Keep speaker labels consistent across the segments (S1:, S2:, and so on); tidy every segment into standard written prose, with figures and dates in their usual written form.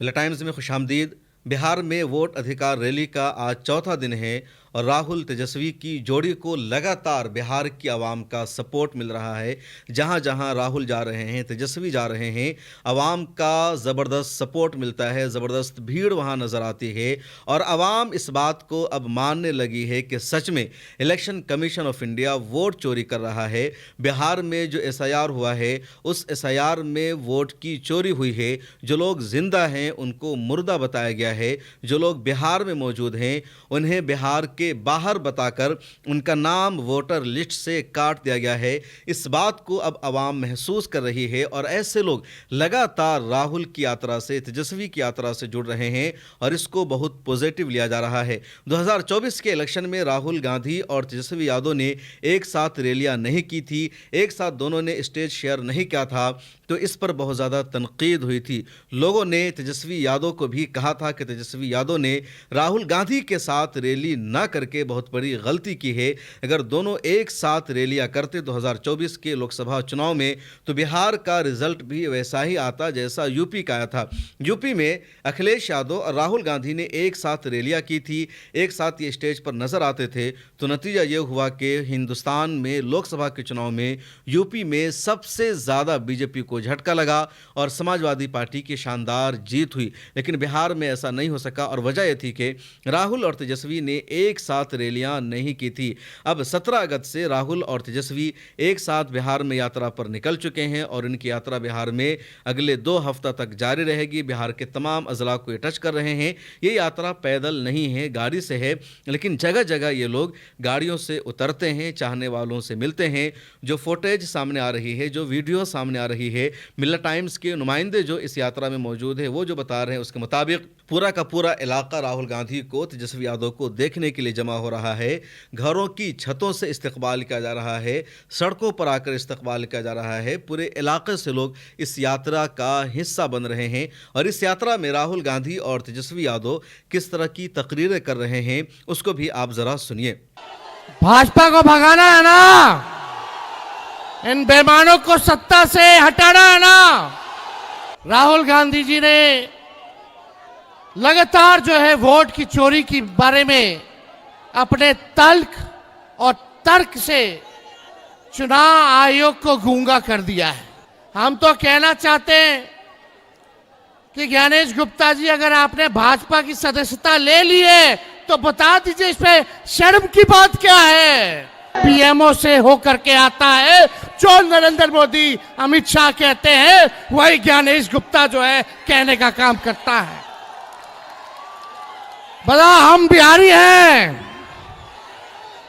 S1: मिला टाइम्स में खुशामदीद। बिहार में वोट अधिकार रैली का आज चौथा दिन है और राहुल तेजस्वी की जोड़ी को लगातार बिहार की आवाम का सपोर्ट मिल रहा है। जहां जहां राहुल जा रहे हैं, तेजस्वी जा रहे हैं, आवाम का ज़बरदस्त सपोर्ट मिलता है, ज़बरदस्त भीड़ वहां नज़र आती है और आवाम इस बात को अब मानने लगी है कि सच में election commission of India vote चोरी कर रहा है। बिहार में जो SIR हुआ है, उस SIR में वोट की चोरी हुई है। जो लोग जिंदा हैं उनको मुर्दा बताया गया है, जो लोग बिहार में मौजूद हैं उन्हें बिहार के बाहर बताकर उनका नाम वोटर लिस्ट से काट दिया गया है। इस बात को अब आवाम महसूस कर रही है और ऐसे लोग लगातार राहुल की यात्रा से, तेजस्वी की यात्रा से जुड़ रहे हैं और इसको बहुत पॉजिटिव लिया जा रहा है। 2024 के इलेक्शन में राहुल गांधी और तेजस्वी यादव ने एक साथ रैलियां नहीं की थी, एक साथ दोनों ने स्टेज शेयर नहीं किया था, तो इस पर बहुत ज़्यादा तनकीद हुई थी। लोगों ने तेजस्वी यादव को भी कहा था कि तेजस्वी यादव ने राहुल गांधी के साथ रैली ना करके बहुत बड़ी गलती की है। अगर दोनों एक साथ रैलियां करते 2024 के लोकसभा चुनाव में तो बिहार का रिजल्ट भी वैसा ही आता जैसा यूपी का आया था। यूपी में अखिलेश यादव और राहुल गांधी ने एक साथ रैलियां की थी, एक साथ ये स्टेज पर नजर आते थे, तो नतीजा ये हुआ कि हिंदुस्तान में लोकसभा के चुनाव में यूपी में सबसे ज़्यादा बीजेपी को झटका लगा और समाजवादी पार्टी की शानदार जीत हुई। लेकिन बिहार में ऐसा नहीं हो सका और वजह यह थी कि राहुल और तेजस्वी ने एक साथ रैलियां नहीं की थी। अब 17 अगस्त से राहुल और तेजस्वी एक साथ बिहार में यात्रा पर निकल चुके हैं और इनकी यात्रा बिहार में अगले 2 हफ्ता तक जारी रहेगी। बिहार के तमाम अजला को ये टच कर रहे हैं। ये यात्रा पैदल नहीं है, गाड़ी से है, लेकिन जगह जगह ये लोग गाड़ियों से उतरते हैं, चाहने वालों से मिलते हैं। जो फुटेज सामने आ रही है, जो वीडियो सामने आ रही है, मिला टाइम्स के नुमाइंदे जो इस यात्रा में मौजूद है वो जो बता रहे हैं उसके मुताबिक पूरा का पूरा इलाका राहुल गांधी को, तेजस्वी यादव को देखने के लिए जमा हो रहा है। घरों की छतों से इस्तकबाल किया जा रहा है, सड़कों पर आकर इस्तकबाल किया जा रहा है। पूरे इलाके से लोग इस यात्रा का हिस्सा बन रहे हैं और इस यात्रा में राहुल गांधी और तेजस्वी यादव किस तरह की तकरीरें कर रहे हैं उसको भी आप जरा सुनिए।
S2: भाजपा को भगाना है ना, इन बेईमानों को सत्ता से हटाना है ना। राहुल गांधी जी ने लगातार जो है वोट की चोरी के बारे में अपने तल्ख और तर्क से चुनाव आयोग को गूंगा कर दिया है। हम तो कहना चाहते हैं कि ज्ञानेश गुप्ता जी, अगर आपने भाजपा की सदस्यता ले ली है तो बता दीजिए इसमें शर्म की बात क्या है। PMO से होकर के आता है, जो नरेंद्र मोदी, अमित शाह कहते हैं वही ज्ञानेश गुप्ता जो है कहने का काम करता है। बता, हम बिहारी हैं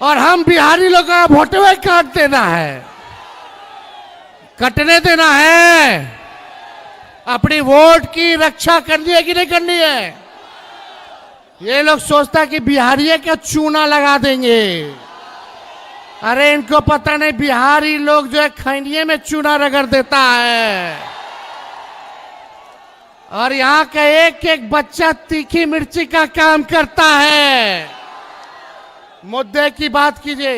S2: और हम बिहारी लोगों का वोटवे काट देना है, कटने देना है। अपनी वोट की रक्षा करनी है कि नहीं करनी है? ये लोग सोचता कि बिहारी का चूना लगा देंगे। अरे इनको पता नहीं, बिहारी लोग जो है खैनिये में चूना रगड़ देता है और यहाँ का एक एक बच्चा तीखी मिर्ची का काम करता है। मुद्दे की बात कीजिए।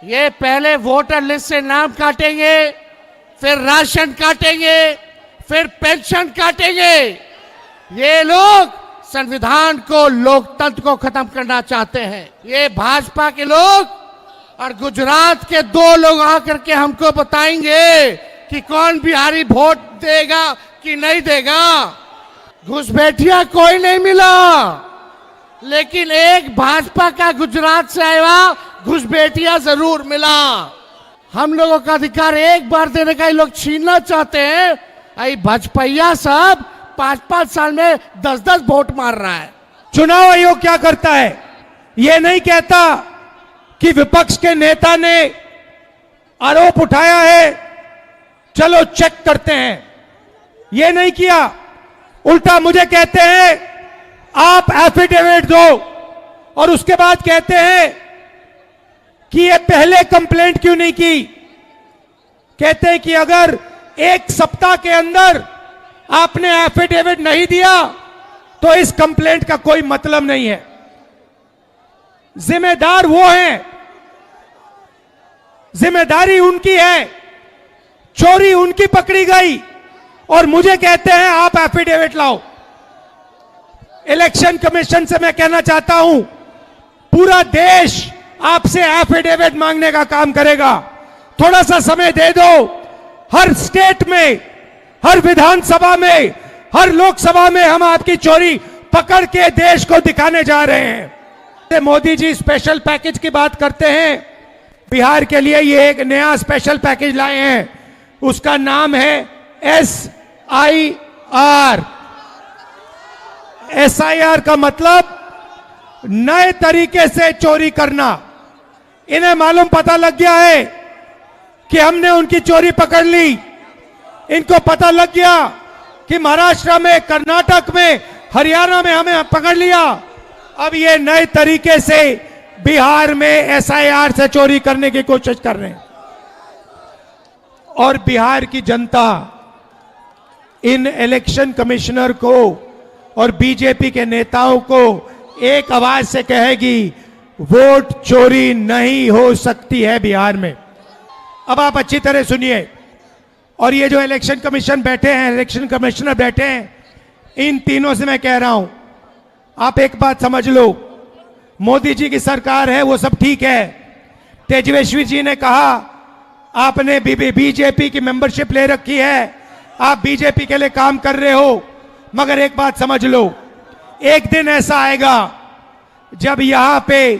S2: ये पहले वोटर लिस्ट से नाम काटेंगे, फिर राशन काटेंगे, फिर पेंशन काटेंगे। ये लोग संविधान को, लोकतंत्र को खत्म करना चाहते हैं। ये भाजपा के लोग और गुजरात के 2 लोग आकर के हमको बताएंगे कि कौन बिहारी वोट देगा कि नहीं देगा। घुसपैठिया कोई नहीं मिला, लेकिन एक भाजपा का गुजरात से आया घुसपैठिया जरूर मिला। हम लोगों का अधिकार एक बार देने का ये लोग छीनना चाहते हैं। आई भाजपा सब 5-5 साल में 10-10 वोट मार रहा है।
S3: चुनाव आयोग क्या करता है? ये नहीं कहता कि विपक्ष के नेता ने आरोप उठाया है, चलो चेक करते हैं। ये नहीं किया, उल्टा मुझे कहते हैं आप एफिडेविट दो और उसके बाद कहते हैं कि ये पहले कंप्लेंट क्यों नहीं की। कहते हैं कि अगर 1 सप्ताह के अंदर आपने एफिडेविट नहीं दिया तो इस कंप्लेंट का कोई मतलब नहीं है। जिम्मेदार वो हैं, जिम्मेदारी उनकी है, चोरी उनकी पकड़ी गई और मुझे कहते हैं आप एफिडेविट लाओ। इलेक्शन कमीशन से मैं कहना चाहता हूं, पूरा देश आपसे एफिडेविट मांगने का काम करेगा। थोड़ा सा समय दे दो। हर स्टेट में, हर विधानसभा में, हर लोकसभा में हम आपकी चोरी पकड़ के देश को दिखाने जा रहे हैं। मोदी जी स्पेशल पैकेज की बात करते हैं। बिहार के लिए ये एक नया स्पेशल पैकेज लाए हैं, उसका नाम है SIR। SIR का मतलब नए तरीके से चोरी करना। इन्हें मालूम पता लग गया है कि हमने उनकी चोरी पकड़ ली। इनको पता लग गया कि महाराष्ट्र में, कर्नाटक में, हरियाणा में हमें पकड़ लिया। अब ये नए तरीके से बिहार में SIR से चोरी करने की कोशिश कर रहे हैं। और बिहार की जनता इन इलेक्शन कमिश्नर को और बीजेपी के नेताओं को एक आवाज से कहेगी, वोट चोरी नहीं हो सकती है बिहार में। अब आप अच्छी तरह सुनिए। और ये जो इलेक्शन कमीशन बैठे हैं, इलेक्शन कमिश्नर बैठे हैं, इन तीनों से मैं कह रहा हूं, आप एक बात समझ लो, मोदी जी की सरकार है, वो सब ठीक है। तेजस्वी जी ने कहा आपने बीजेपी की मेंबरशिप ले रखी है, आप बीजेपी के लिए काम कर रहे हो। मगर एक बात समझ लो, एक दिन ऐसा आएगा जब यहां पे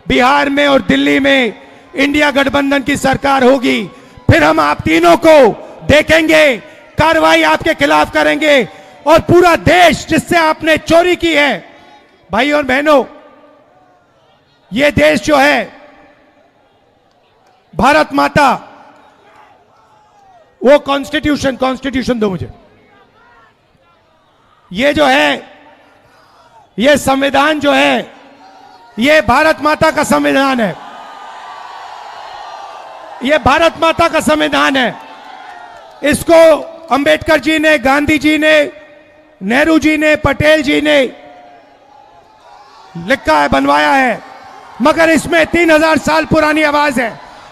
S3: बिहार में और दिल्ली में इंडिया गठबंधन की सरकार होगी, फिर हम आप तीनों को देखेंगे, कार्रवाई आपके खिलाफ करेंगे। और पूरा देश जिससे आपने चोरी की है, भाई और बहनों, ये देश जो है, भारत माता, वो कॉन्स्टिट्यूशन दो मुझे। ये जो है, ये संविधान जो है, ये भारत माता का संविधान है। ये भारत माता का संविधान है। इसको अंबेडकर जी ने, गांधी जी ने, नेहरू जी ने, पटेल जी ने लिखा है, बनवाया है। मगर इसमें 3000 साल पुरानी आवाज है,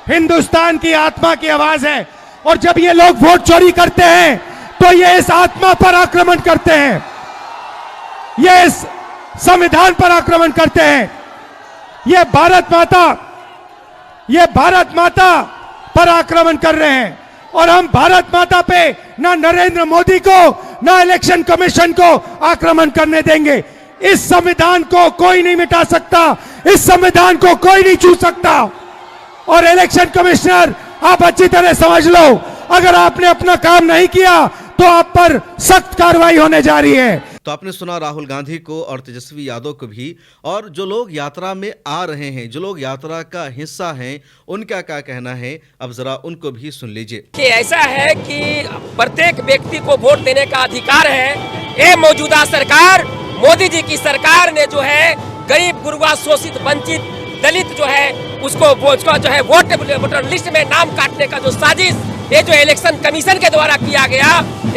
S3: हिंदुस्तान की आत्मा की आवाज है। और जब ये लोग वोट चोरी करते हैं तो ये इस आत्मा पर आक्रमण करते हैं, ये इस संविधान पर आक्रमण करते हैं। ये भारत माता पर आक्रमण कर रहे हैं। और हम भारत माता पे ना नरेंद्र मोदी को, ना इलेक्शन कमीशन को आक्रमण करने देंगे। इस संविधान को कोई नहीं मिटा सकता, इस संविधान को कोई नहीं छू सकता। और इलेक्शन कमिश्नर, आप अच्छी तरह समझ लो, अगर आपने अपना काम नहीं किया तो आप पर सख्त कार्रवाई होने जा रही है।
S1: तो आपने सुना राहुल गांधी को और तेजस्वी यादव को भी, और जो लोग यात्रा में आ रहे हैं, जो लोग यात्रा का हिस्सा हैं, उनका क्या कहना है, अब जरा उनको भी सुन लीजिए।
S4: कि ऐसा है कि प्रत्येक व्यक्ति को वोट देने का अधिकार है। ये मौजूदा सरकार, मोदी जी की सरकार ने जो है गरीब, गुरबा, शोषित, वंचित, दलित जो है उसको जो है वोटर लिस्ट में नाम काटने का जो साजिश ये जो इलेक्शन कमीशन के द्वारा किया गया,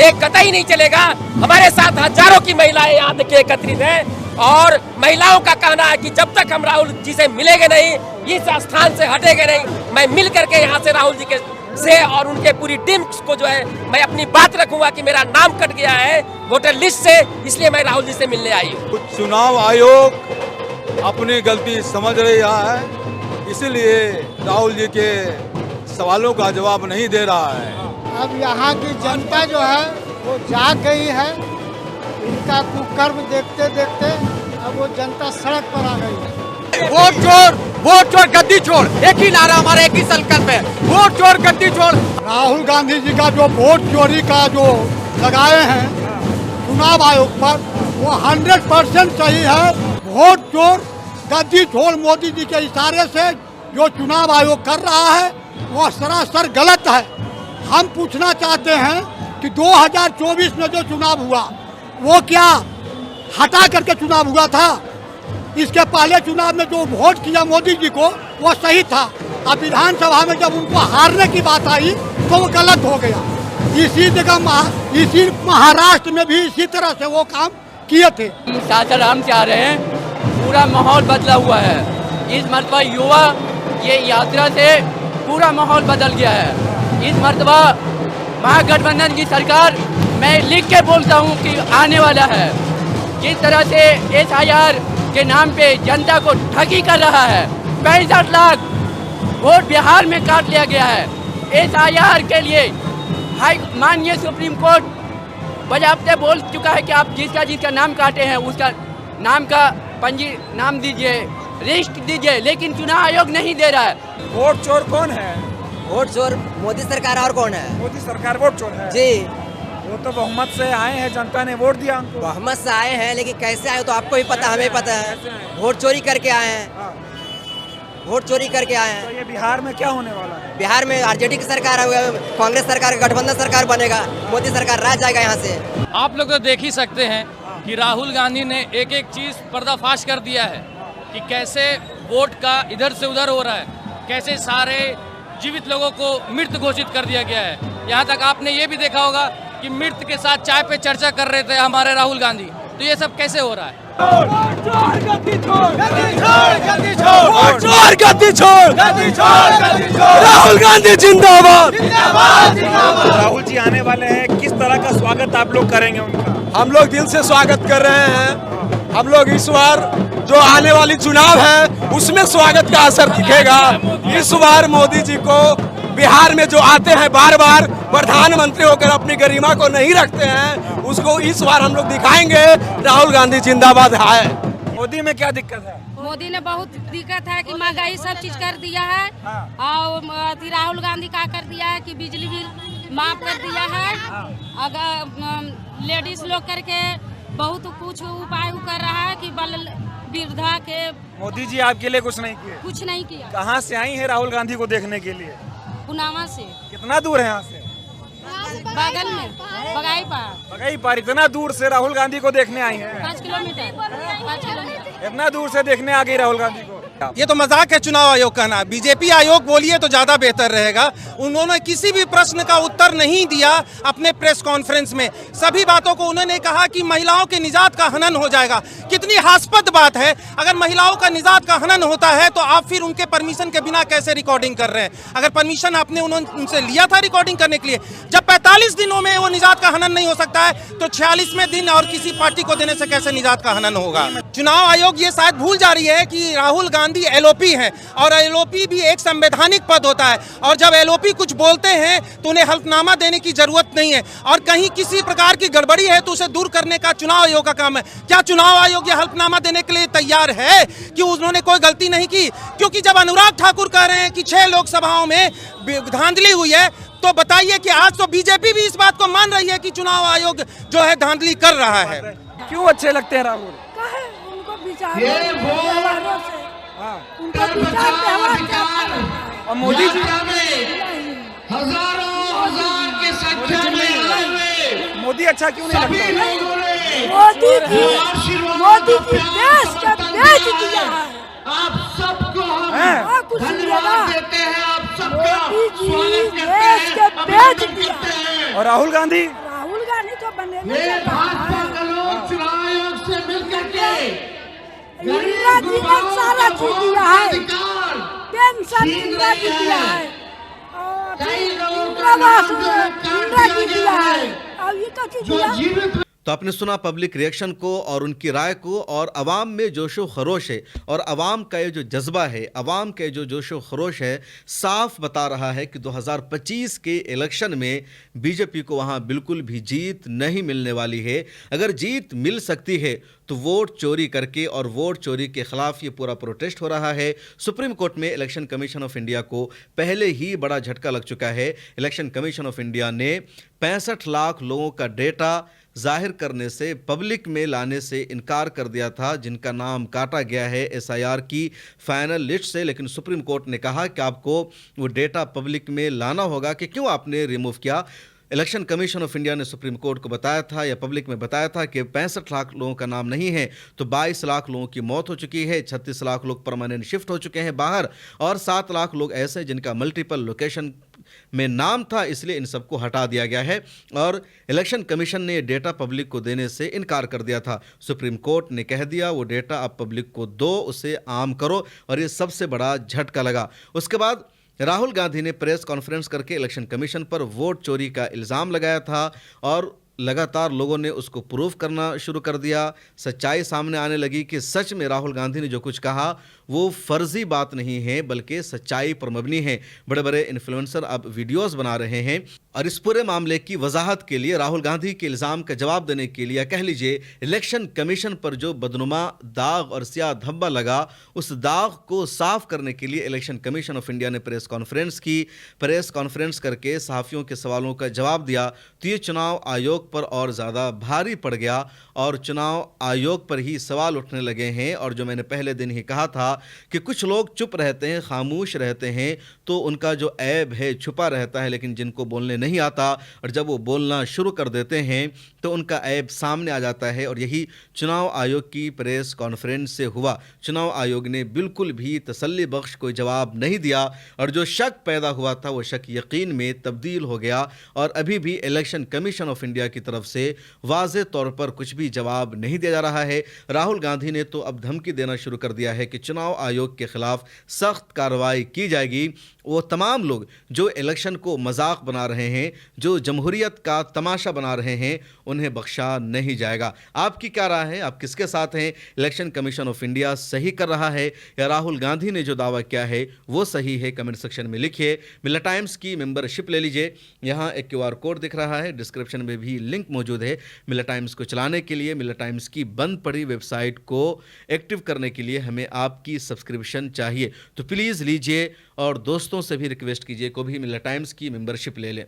S4: एक कतई नहीं चलेगा। हमारे साथ हजारों की महिलाएं यहाँ देखिए एकत्रित हैं और महिलाओं का कहना है कि जब तक हम राहुल जी से मिलेंगे नहीं, इस स्थान से हटेंगे नहीं। मैं मिल करके यहाँ से राहुल जी के से और उनके पूरी टीम को जो है मैं अपनी बात रखूंगा कि मेरा नाम कट गया है वोटर लिस्ट से, इसलिए मैं राहुल जी से मिलने आई हूँ।
S5: चुनाव आयोग अपनी गलती समझ रहा है, इसीलिए राहुल जी के सवालों का जवाब नहीं दे रहा है।
S6: अब यहाँ की जनता जो है वो जाग गई है। इनका कुकर्म देखते देखते अब वो जनता सड़क पर आ गई है।
S7: वोट चोर गद्दी छोड़, एक ही नारा हमारा, एक ही संकल्प है, वोट चोर गद्दी छोड़।
S6: राहुल गांधी जी का जो वोट चोरी का जो लगाए हैं चुनाव आयोग पर, वो 100% सही है। वोट चोर गद्दी छोड़ मोदी जी के इशारे से जो चुनाव आयोग कर रहा है वो सरासर गलत है। हम पूछना चाहते हैं कि 2024 में जो चुनाव हुआ वो क्या हटा करके चुनाव हुआ था? इसके पहले चुनाव में जो वोट किया मोदी जी को वो सही था। अब विधानसभा में जब उनको हारने की बात आई तो वो गलत हो गया। इसी जगह इसी महाराष्ट्र में भी इसी तरह से वो काम किए थे।
S7: शासन हम चाह रहे हैं, पूरा माहौल बदला हुआ है। इस मरतबा युवा ये यात्रा से पूरा माहौल बदल गया है। इस मरतबा महागठबंधन की सरकार, मैं लिख के बोलता हूँ कि आने वाला है। जिस तरह से SIR के नाम पे जनता को ठगी कर रहा है, 65 लाख वोट बिहार में काट लिया गया है। SIR के लिए माननीय सुप्रीम कोर्ट बजाबते बोल चुका है कि आप जिसका नाम काटे हैं उसका नाम का नाम दीजिए, लिस्ट दीजिए, लेकिन चुनाव आयोग नहीं दे रहा है।
S8: वोट चोर कौन है?
S9: वोट चोर मोदी सरकार, और कौन है?
S8: मोदी सरकार वोट चोर है
S9: जी।
S8: वो तो बहुमत से आए हैं, जनता ने वोट दिया उनको।
S9: बहुमत से आए हैं, लेकिन कैसे आए तो आपको भी पता, हमें पता है। वोट चोरी करके आए हैं, वोट चोरी करके आए हैं।
S8: तो ये बिहार में क्या होने वाला है?
S9: बिहार में RJD की सरकार है, कांग्रेस सरकार, गठबंधन सरकार बनेगा, मोदी सरकार रह जाएगा यहाँ से।
S10: आप लोग तो देख ही सकते हैं कि राहुल गांधी ने एक एक चीज पर्दाफाश कर दिया है कि कैसे वोट का इधर से उधर हो रहा है, कैसे सारे जीवित लोगों को मृत घोषित कर दिया गया है। यहाँ तक आपने ये भी देखा होगा कि मृत के साथ चाय पे चर्चा कर रहे थे हमारे राहुल गांधी। तो ये सब कैसे हो रहा है?
S8: राहुल गांधी जिंदाबाद। राहुल जी आने वाले हैं, किस तरह का स्वागत आप लोग करेंगे उनका?
S5: हम लोग दिल से स्वागत कर रहे हैं। हम लोग इस बार जो आने वाली चुनाव है उसमें स्वागत का असर दिखेगा। इस बार मोदी जी को बिहार में जो आते हैं बार बार प्रधानमंत्री होकर अपनी गरिमा को नहीं रखते हैं, उसको इस बार हम लोग दिखाएंगे। राहुल गांधी जिंदाबाद है।
S8: मोदी में क्या दिक्कत है?
S11: मोदी ने बहुत दिक्कत है कि महंगाई सब चीज कर दिया है। और राहुल गांधी का कर दिया है कि बिजली बिल माफ कर दिया है। अगर लेडीज लोग करके बहुत कुछ उपाय कर रहा है कि वृद्धा के।
S8: मोदी जी आपके लिए कुछ नहीं किए?
S11: कुछ नहीं किया।
S8: कहाँ से आई है राहुल गांधी को देखने के लिए?
S11: पुनावा से।
S8: कितना दूर है यहाँ से?
S11: बगल में बगाई
S8: पार। इतना दूर से राहुल गांधी को देखने आई हैं?
S11: 5 किलोमीटर।
S8: इतना दूर से देखने आ गई राहुल गांधी को।
S12: ये तो मजाक है चुनाव आयोग का ना। बीजेपी आयोग बोलिए तो ज्यादा बेहतर रहेगा। उन्होंने किसी भी प्रश्न का उत्तर नहीं दिया अपने प्रेस कॉन्फ्रेंस में। सभी बातों को उन्होंने कहा कि महिलाओं के निजात का हनन हो जाएगा। कितनी हास्पद बात है। अगर महिलाओं का निजात का हनन होता है तो आप फिर उनके परमिशन के बिना कैसे रिकॉर्डिंग कर रहे हैं? अगर परमिशन आपने उनसे लिया था रिकॉर्डिंग करने के लिए, जब 45 दिनों में वो निजात का हनन नहीं हो सकता है तो 46वें दिन और किसी पार्टी को देने से कैसे निजात का हनन होगा? चुनाव आयोग ये शायद भूल जा रही है कि राहुल गांधी LOP है और LOP भी एक संवैधानिक पद होता है। और जब LOP कुछ बोलते हैं तो उन्हें हल्फनामा देने की जरूरत नहीं है। और कहीं किसी प्रकार की गड़बड़ी है तो उसे दूर करने का चुनाव आयोग का काम है। क्या चुनाव आयोग ये हल्फनामा देने के लिए तैयार है कि उन्होंने कोई गलती नहीं की? क्योंकि जब अनुराग ठाकुर कह रहे हैं कि 6 लोकसभाओं में धांधली हुई है, तो बताइए कि आज तो बीजेपी भी इस बात को मान रही है कि चुनाव आयोग जो है धांधली कर रहा है।
S8: क्यों अच्छे लगते हैं राहुल?
S11: उनको विचार
S8: और मोदी जी? मोदी अच्छा क्यों नहीं लगता?
S11: मोदी जी देश का बेच दिया है।
S8: हैं?
S11: कुछ मोदी जी देश का बेच दिया है।
S8: और राहुल गांधी?
S11: राहुल गांधी तो बने
S2: चुनाव आयोग से मिलकर के
S11: इंदिरा जी ने सारा चीज दिया है। पेंशन इंदिरा जी दिया है, इंदिरा जी दिया है। अब ये तो चीज दिया।
S1: तो आपने सुना पब्लिक रिएक्शन को और उनकी राय को। और अवाम में जोशो खरोश है और अवाम का ये जो जज्बा है, अवाम का जो जोशो खरोश है, साफ बता रहा है कि 2025 के इलेक्शन में बीजेपी को वहाँ बिल्कुल भी जीत नहीं मिलने वाली है। अगर जीत मिल सकती है तो वोट चोरी करके, और वोट चोरी के खिलाफ ये पूरा प्रोटेस्ट हो रहा है। सुप्रीम कोर्ट में इलेक्शन कमीशन ऑफ इंडिया को पहले ही बड़ा झटका लग चुका है। इलेक्शन कमीशन ऑफ इंडिया ने 65 लाख लोगों का डेटा जाहिर करने से, पब्लिक में लाने से इनकार कर दिया था, जिनका नाम काटा गया है SIR की फाइनल लिस्ट से। लेकिन सुप्रीम कोर्ट ने कहा कि आपको वो डेटा पब्लिक में लाना होगा कि क्यों आपने रिमूव किया। इलेक्शन कमीशन ऑफ इंडिया ने सुप्रीम कोर्ट को बताया था या पब्लिक में बताया था कि 65 लाख लोगों का नाम नहीं है तो 22 लाख लोगों की मौत हो चुकी है, 36 लाख लोग परमानेंट शिफ्ट हो चुके हैं बाहर, और 7 लाख लोग ऐसे जिनका मल्टीपल लोकेशन में नाम था, इसलिए इन सबको हटा दिया गया है। और इलेक्शन कमीशन ने डेटा पब्लिक को देने से इनकार कर दिया था। सुप्रीम कोर्ट ने कह दिया वो डेटा आप पब्लिक को दो, उसे आम करो, और ये सबसे बड़ा झटका लगा। उसके बाद राहुल गांधी ने प्रेस कॉन्फ्रेंस करके इलेक्शन कमीशन पर वोट चोरी का इल्ज़ाम लगाया था और लगातार लोगों ने उसको प्रूफ करना शुरू कर दिया। सच्चाई सामने आने लगी कि सच में राहुल गांधी ने जो कुछ कहा वो फर्जी बात नहीं है बल्कि सच्चाई पर मबनी है। बड़े बड़े इन्फ्लुएंसर अब वीडियोस बना रहे हैं और इस पूरे मामले की वजाहत के लिए, राहुल गांधी के इल्ज़ाम का जवाब देने के लिए, कह लीजिए इलेक्शन कमीशन पर जो बदनुमा दाग और स्याह धब्बा लगा, उस दाग को साफ करने के लिए इलेक्शन कमीशन ऑफ इंडिया ने प्रेस कॉन्फ्रेंस की। प्रेस कॉन्फ्रेंस करके सहाफ़ियों के सवालों का जवाब दिया तो ये चुनाव आयोग पर और ज़्यादा भारी पड़ गया और चुनाव आयोग पर ही सवाल उठने लगे हैं। और जो मैंने पहले दिन ही कहा था कि कुछ लोग चुप रहते हैं, खामोश रहते हैं, तो उनका जो ऐब है छुपा रहता है, लेकिन जिनको बोलने नहीं आता और जब वो बोलना शुरू कर देते हैं तो उनका ऐब सामने आ जाता है। और यही चुनाव आयोग की प्रेस कॉन्फ्रेंस से हुआ। चुनाव आयोग ने बिल्कुल भी तसल्ली बख्श कोई जवाब नहीं दिया और जो शक पैदा हुआ था वो शक यकीन में तब्दील हो गया और अभी भी इलेक्शन कमीशन ऑफ इंडिया की तरफ से वाज़े तौर पर कुछ भी जवाब नहीं दिया जा रहा है। राहुल गांधी ने तो अब धमकी देना शुरू कर दिया है कि चुनाव आयोग के खिलाफ सख्त कार्रवाई की जाएगी। वो तमाम लोग जो इलेक्शन को मजाक बना रहे हैं, जो जमहूरियत का तमाशा बना रहे हैं, उन्हें बख्शा नहीं जाएगा। आपकी क्या राय है? आप किसके साथ हैं? इलेक्शन कमीशन ऑफ इंडिया सही कर रहा है या राहुल गांधी ने जो दावा किया है वो सही है? कमेंट सेक्शन में लिखिए। मिल्ला टाइम्स की मेंबरशिप ले लीजिए। यहाँ एक QR कोड दिख रहा है, डिस्क्रिप्शन में भी लिंक मौजूद है। मिल्ला टाइम्स को चलाने के लिए, मिल्ला टाइम्स की बंद पड़ी वेबसाइट को एक्टिव करने के लिए हमें आपकी सब्सक्रिप्शन चाहिए, तो प्लीज़ लीजिए और दोस्तों से भी रिक्वेस्ट कीजिए को भी मिल्ला टाइम्स की मेंबरशिप ले लें।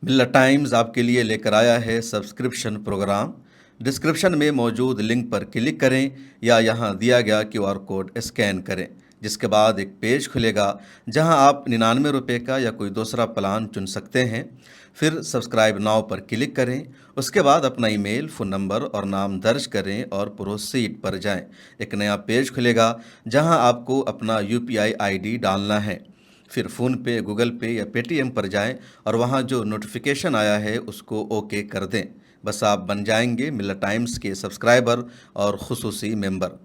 S1: मिल्ला टाइम्स आपके लिए लेकर आया है सब्सक्रिप्शन प्रोग्राम। डिस्क्रिप्शन में मौजूद लिंक पर क्लिक करें या यहाँ दिया गया QR कोड स्कैन करें, जिसके बाद एक पेज खुलेगा जहां आप 99 रुपये का या कोई दूसरा प्लान चुन सकते हैं। फिर सब्सक्राइब नाउ पर क्लिक करें, उसके बाद अपना ईमेल, फ़ोन नंबर और नाम दर्ज करें और प्रोसीड पर जाएं। एक नया पेज खुलेगा जहां आपको अपना UPI ID डालना है। फिर फ़ोनपे, गूगल पे या पेटीएम पर जाएं और वहां जो नोटिफिकेशन आया है उसको ओके कर दें। बस आप बन जाएंगे मिल्ला टाइम्स के सब्सक्राइबर और खुसूसी मेंबर।